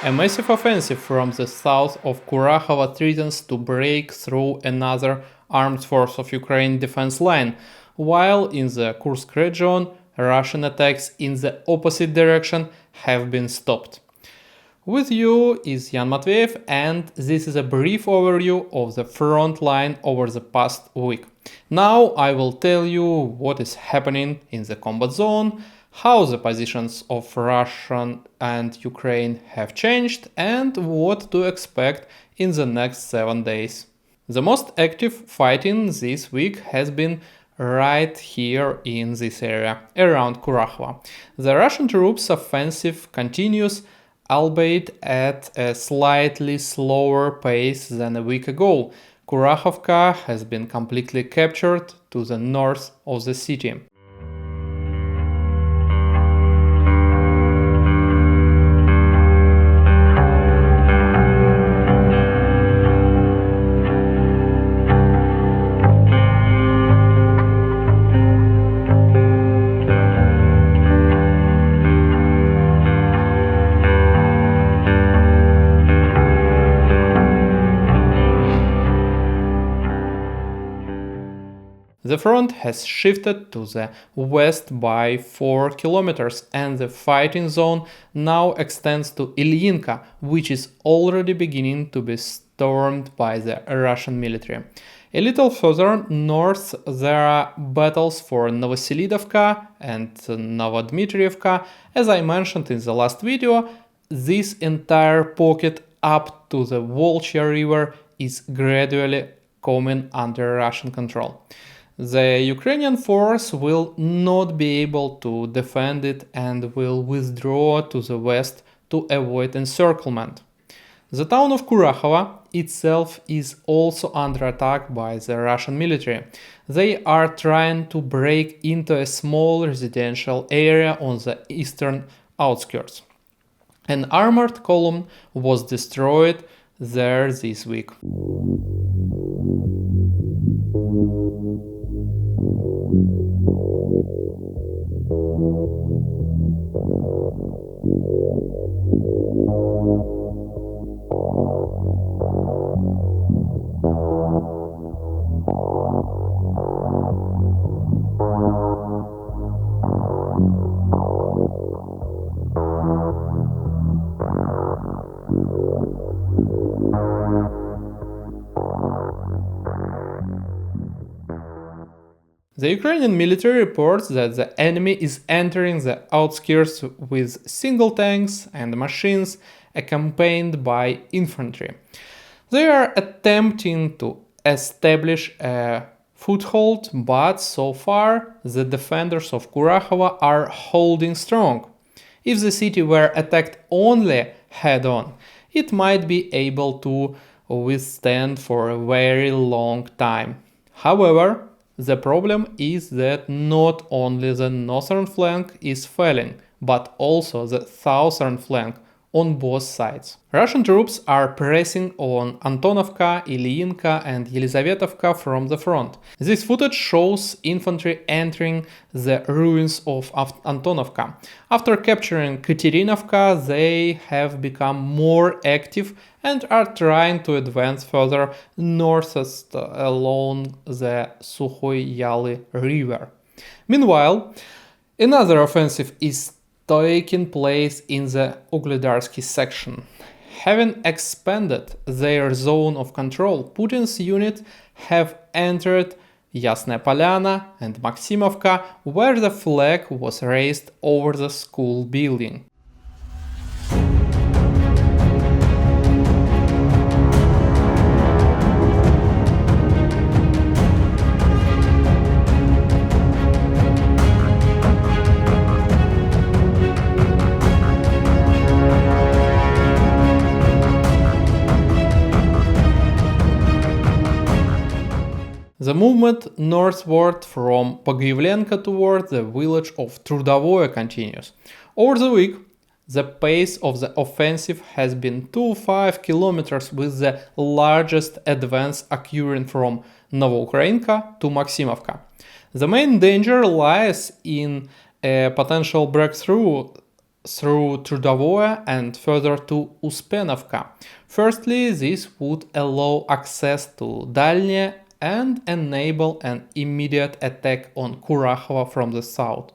A massive offensive from the south of Kurakhovo threatens to break through another armed force of Ukraine defense line, while in the Kursk region, Russian attacks in the opposite direction have been stopped. With you is Yan Matveev, and this is a brief overview of the front line over the past week. Now I will tell you what is happening in the combat zone, how the positions of Russia and Ukraine have changed, and what to expect in the next 7 days. The most active fighting this week has been right here in this area, around Kurakhovo. The Russian troops' offensive continues, albeit at a slightly slower pace than a week ago. Kurakhovka has been completely captured to the north of the city. The front has shifted to the west by 4 kilometers, and the fighting zone now extends to Ilyinka, which is already beginning to be stormed by the Russian military. A little further north there are battles for Novoselidovka and Novodmitrievka. As I mentioned in the last video, this entire pocket up to the Volcha River is gradually coming under Russian control. The Ukrainian force will not be able to defend it and will withdraw to the west to avoid encirclement. The town of Kurakhovo itself is also under attack by the Russian military. They are trying to break into a small residential area on the eastern outskirts. An armored column was destroyed there this week. The Ukrainian military reports that the enemy is entering the outskirts with single tanks and machines accompanied by infantry. They are attempting to establish a foothold, but so far the defenders of Kurakhovo are holding strong. If the city were attacked only head-on, it might be able to withstand for a very long time. However, the problem is that not only the northern flank is falling, but also the southern flank on both sides. Russian troops are pressing on Antonovka, Ilyinka and Yelizavetovka from the front. This footage shows infantry entering the ruins of Antonovka. After capturing Katerinovka, they have become more active and are trying to advance further northeast along the Sukhoy Yali river. Meanwhile, another offensive is taking place in the Ugledarsky section. Having expanded their zone of control, Putin's units have entered Yasnaya Polyana and Maximovka, where the flag was raised over the school building. The movement northward from Pogivlenka toward the village of Trudovoye continues. Over the week, the pace of the offensive has been 2-5 kilometers, with the largest advance occurring from Novoukrainka to Maximovka. The main danger lies in a potential breakthrough through Trudovое and further to Uspenovka. Firstly, this would allow access to Dalny and enable an immediate attack on Kurakhovo from the south.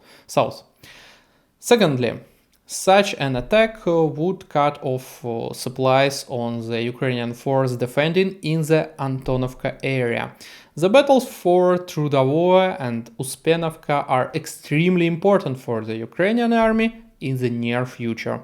Secondly, such an attack would cut off supplies on the Ukrainian force defending in the Antonovka area. The battles for Trudovое and Uspenovka are extremely important for the Ukrainian army in the near future.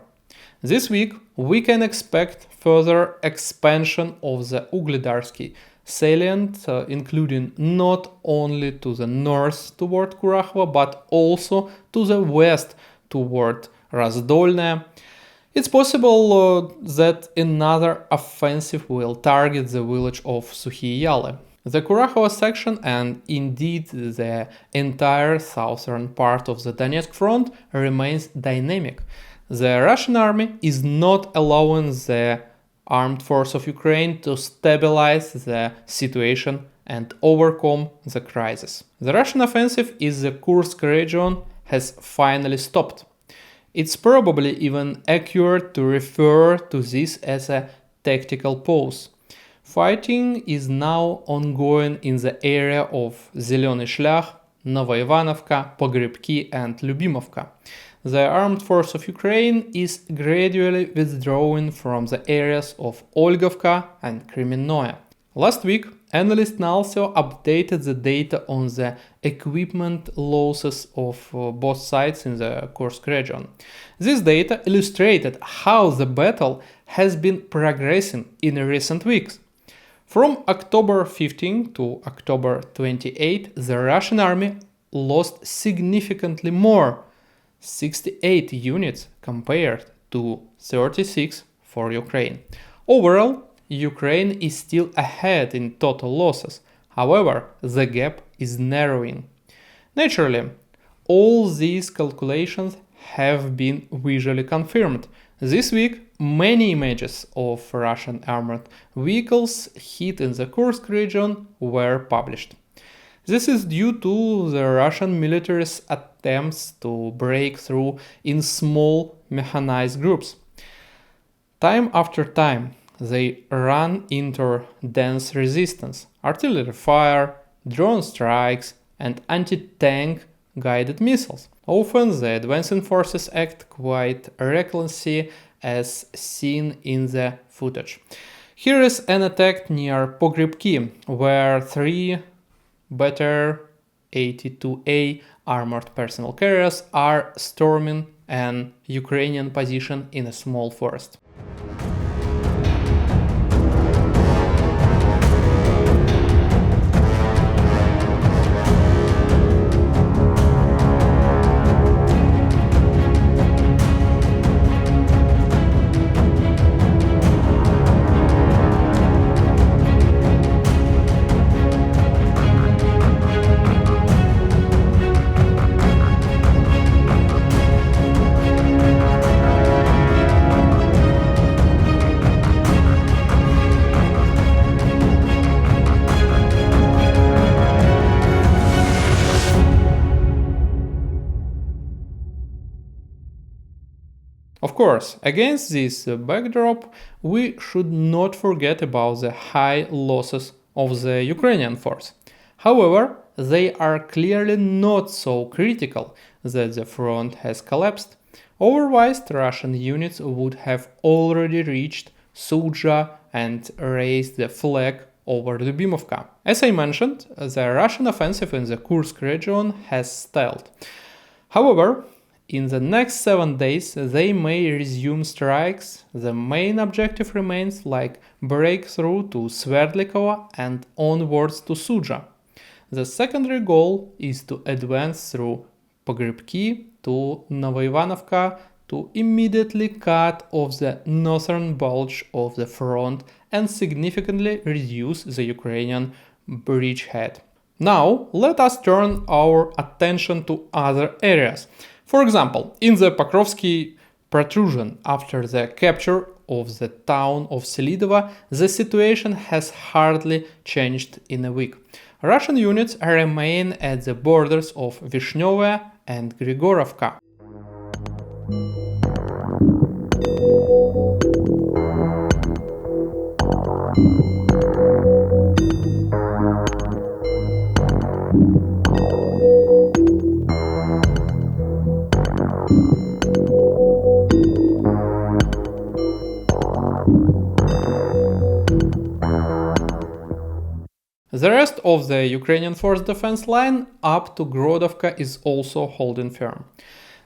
This week, we can expect further expansion of the Ugledarsky salient, including not only to the north toward Kurakhovo, but also to the west toward Razdolne. It's possible that another offensive will target the village of Sukhiye Yale. The Kurakhovo section and indeed the entire southern part of the Donetsk front remains dynamic. The Russian army is not allowing the armed force of Ukraine to stabilize the situation and overcome the crisis. The Russian offensive in the Kursk region has finally stopped. It's probably even accurate to refer to this as a tactical pause. Fighting is now ongoing in the area of Zelyony Shlях, Novoivanovka, Pogrebki and Lyubimovka. The armed force of Ukraine is gradually withdrawing from the areas of Olgovka and Kremennoye. Last week, analysts also updated the data on the equipment losses of both sides in the Kursk region. This data illustrated how the battle has been progressing in recent weeks. From October 15 to October 28, the Russian army lost significantly more, 68 units compared to 36 for Ukraine. Overall, Ukraine is still ahead in total losses. However, the gap is narrowing. Naturally, all these calculations have been visually confirmed. This week, many images of Russian armored vehicles hit in the Kursk region were published. This is due to the Russian military's attempts to break through in small mechanized groups. Time after time, they run into dense resistance, artillery fire, drone strikes, and anti-tank guided missiles. Often the advancing forces act quite recklessly, as seen in the footage. Here is an attack near Pogrebki, where 3 better 82A armored personnel carriers are storming an Ukrainian position in a small forest. Of course, against this backdrop, we should not forget about the high losses of the Ukrainian force. However, they are clearly not so critical that the front has collapsed. Otherwise, Russian units would have already reached Sudzha and raised the flag over Lyubimovka. As I mentioned, the Russian offensive in the Kursk region has stalled. However, in the next 7 days, they may resume strikes. The main objective remains like breakthrough to Sverdlikovo and onwards to Sudzha. The secondary goal is to advance through Pogrebki to Novoivanovka to immediately cut off the northern bulge of the front and significantly reduce the Ukrainian bridgehead. Now, let us turn our attention to other areas. For example, in the Pokrovsky protrusion, after the capture of the town of Selidovo, the situation has hardly changed in a week. Russian units remain at the borders of Vishnyoye and Grigorovka. The rest of the Ukrainian force defense line up to Grodovka is also holding firm.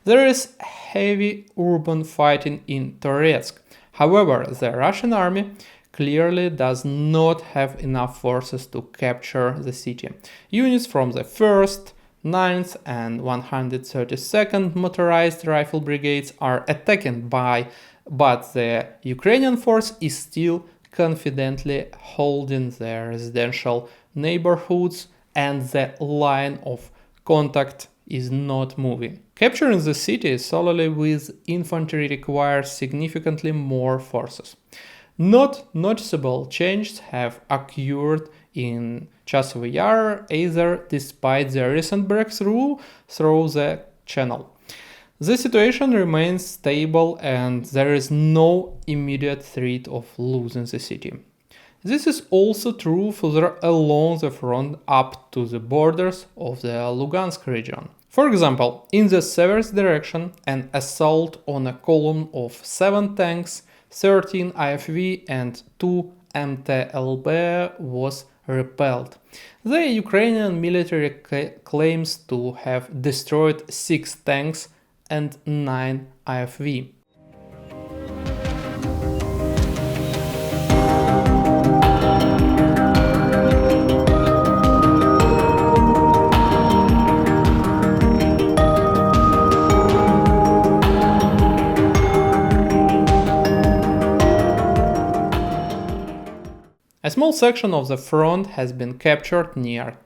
There is heavy urban fighting in Toretsk. However, the Russian army clearly does not have enough forces to capture the city. Units from the 1st, 9th and 132nd motorized rifle brigades are attacking but the Ukrainian force is still confidently holding the residential neighborhoods and the line of contact is not moving. Capturing the city solely with infantry requires significantly more forces. Not noticeable changes have occurred in Chasiv Yar either, despite the recent breakthrough through the channel. The situation remains stable and there is no immediate threat of losing the city. This is also true further along the front up to the borders of the Lugansk region. For example, in the severest direction, an assault on a column of 7 tanks, 13 IFV and 2 MTLB was repelled. The Ukrainian military claims to have destroyed 6 tanks and 9 IFV. A small section of the front has been captured near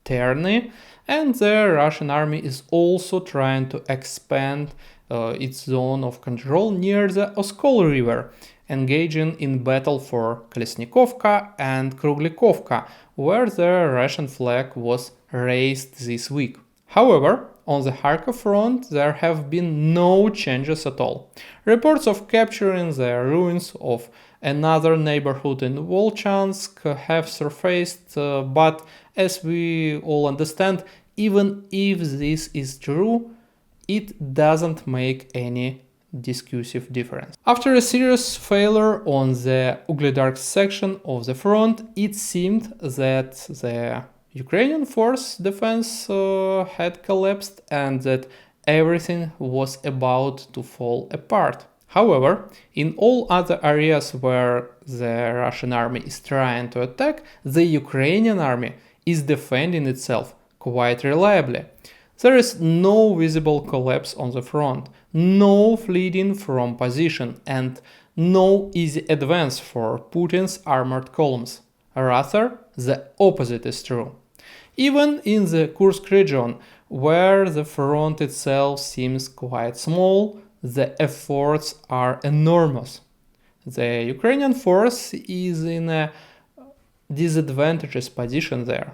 Terny, and the Russian army is also trying to expand its zone of control near the Oskol River, engaging in battle for Kolesnikovka and Kruglikovka, where the Russian flag was raised this week. However, on the Kharkov front there have been no changes at all. Reports of capturing the ruins of another neighborhood in Volchansk have surfaced, but as we all understand, even if this is true, it doesn't make any decisive difference. After a serious failure on the Ugledarsk section of the front, it seemed that the Ukrainian force defense had collapsed and that everything was about to fall apart. However, in all other areas where the Russian army is trying to attack, the Ukrainian army is defending itself quite reliably. There is no visible collapse on the front, no fleeing from position, and no easy advance for Putin's armored columns. Rather, the opposite is true. Even in the Kursk region, where the front itself seems quite small, the efforts are enormous. The Ukrainian force is in a disadvantageous position there.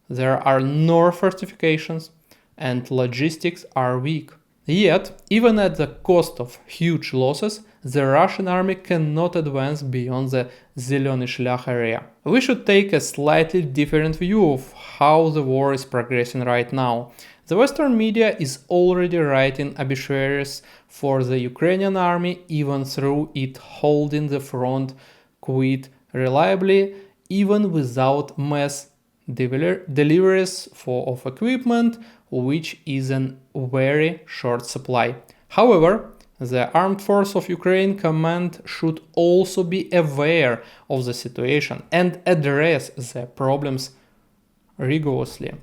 There are no fortifications and logistics are weak. Yet, even at the cost of huge losses, the Russian army cannot advance beyond the Zelyony Shlyak area. We should take a slightly different view of how the war is progressing right now. The Western media is already writing obituaries for the Ukrainian army even through it holding the front quite reliably, even without mass deliveries of equipment, which is in very short supply. However, the Armed Force of Ukraine Command should also be aware of the situation and address the problems rigorously.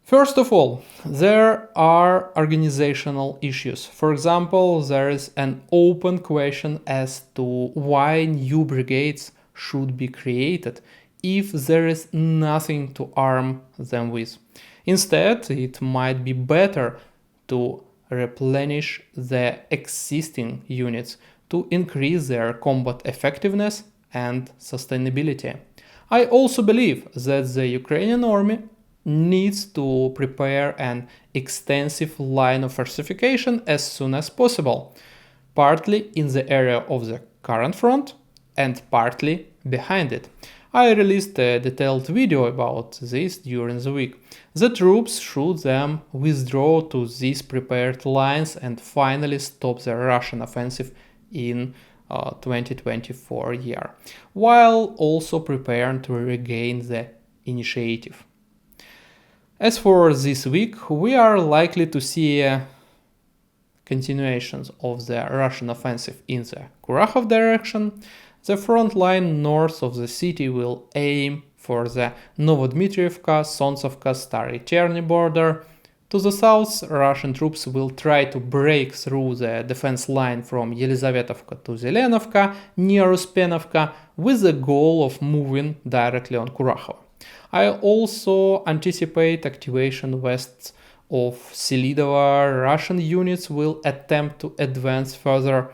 First of all, there are organizational issues. For example, there is an open question as to why new brigades should be created if there is nothing to arm them with. Instead, it might be better to replenish the existing units to increase their combat effectiveness and sustainability. I also believe that the Ukrainian army needs to prepare an extensive line of fortification as soon as possible, partly in the area of the current front and partly behind it. I released a detailed video about this during the week. The troops should then withdraw to these prepared lines and finally stop the Russian offensive in 2024 year, while also preparing to regain the initiative. As for this week, we are likely to see continuations of the Russian offensive in the Kurakhovo direction. The front line north of the city will aim for the Novodmitrievka, Solntsevka, Stary Cherny border. To the south, Russian troops will try to break through the defense line from Yelizavetovka to Zelenovka near Uspenovka with the goal of moving directly on Kurakhovo. I also anticipate activation west of Selidova. Russian units will attempt to advance further.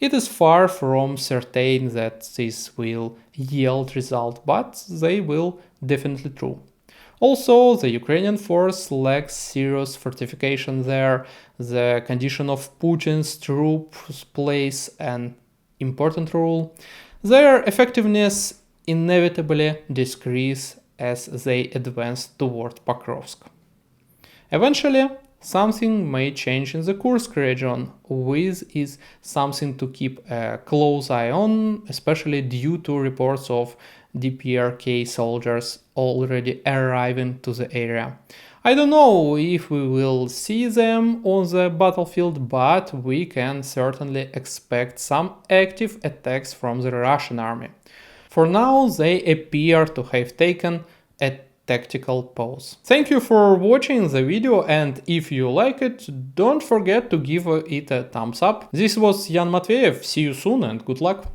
It is far from certain that this will yield result, but they will definitely true. Also, the Ukrainian force lacks serious fortification there. The condition of Putin's troops plays an important role. Their effectiveness inevitably decreases as they advance toward Pokrovsk. Eventually, something may change in the Kursk region, which is something to keep a close eye on, especially due to reports of DPRK soldiers already arriving to the area. I don't know if we will see them on the battlefield, but we can certainly expect some active attacks from the Russian army. For now, they appear to have taken a tactical pause. Thank you for watching the video, and if you like it, don't forget to give it a thumbs up. This was Yan Matveyev, see you soon and good luck!